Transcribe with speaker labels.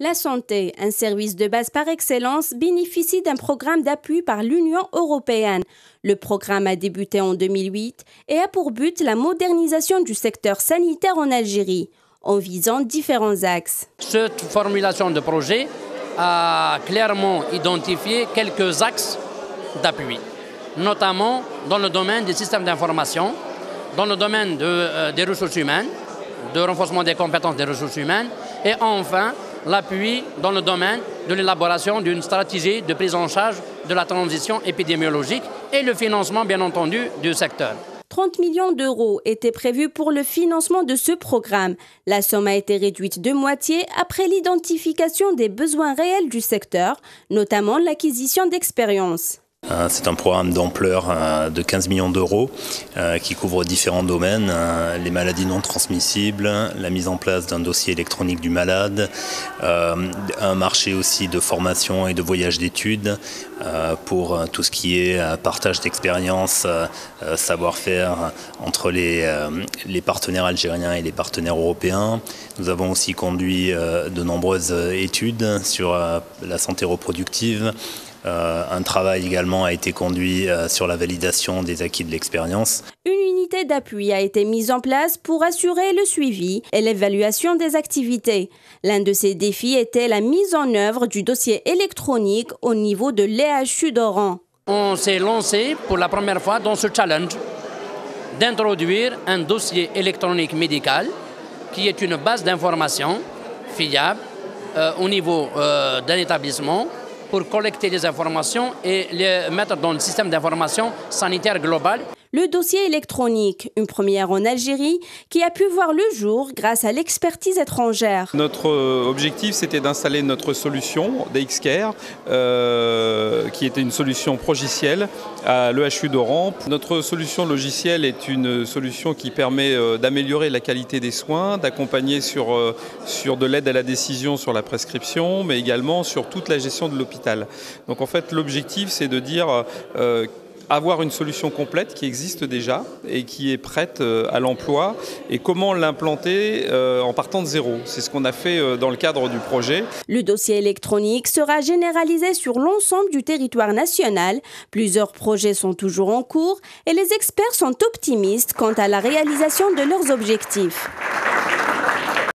Speaker 1: La santé, un service de base par excellence, bénéficie d'un programme d'appui par l'Union européenne. Le programme a débuté en 2008 et a pour but la modernisation du secteur sanitaire en Algérie, en visant différents axes.
Speaker 2: Cette formulation de projet a clairement identifié quelques axes d'appui, notamment dans le domaine des systèmes d'information, dans le domaine des ressources humaines, de renforcement des compétences des ressources humaines, et enfin l'appui dans le domaine de l'élaboration d'une stratégie de prise en charge de la transition épidémiologique et le financement, bien entendu, du secteur.
Speaker 1: 30 millions d'euros étaient prévus pour le financement de ce programme. La somme a été réduite de moitié après l'identification des besoins réels du secteur, notamment l'acquisition d'expérience.
Speaker 3: C'est un programme d'ampleur de 15 millions d'euros qui couvre différents domaines, les maladies non transmissibles, la mise en place d'un dossier électronique du malade, un marché aussi de formation et de voyage d'études pour tout ce qui est partage d'expériences, savoir-faire entre les partenaires algériens et les partenaires européens. Nous avons aussi conduit de nombreuses études sur la santé reproductive. Un travail également a été conduit sur la validation des acquis de l'expérience.
Speaker 1: Une unité d'appui a été mise en place pour assurer le suivi et l'évaluation des activités. L'un de ces défis était la mise en œuvre du dossier électronique au niveau de l'EHU d'Oran.
Speaker 2: On s'est lancé pour la première fois dans ce challenge d'introduire un dossier électronique médical qui est une base d'information fiable au niveau d'un établissement, pour collecter les informations et les mettre dans le système d'information sanitaire global.
Speaker 1: Le dossier électronique, une première en Algérie, qui a pu voir le jour grâce à l'expertise étrangère.
Speaker 4: Notre objectif, c'était d'installer notre solution DXCare, qui était une solution progicielle à l'EHU d'Oran. Notre solution logicielle est une solution qui permet d'améliorer la qualité des soins, d'accompagner sur de l'aide à la décision sur la prescription, mais également sur toute la gestion de l'hôpital. Donc en fait, l'objectif, c'est de dire avoir une solution complète qui existe déjà et qui est prête à l'emploi, et comment l'implanter en partant de zéro. C'est ce qu'on a fait dans le cadre du projet.
Speaker 1: Le dossier électronique sera généralisé sur l'ensemble du territoire national. Plusieurs projets sont toujours en cours et les experts sont optimistes quant à la réalisation de leurs objectifs.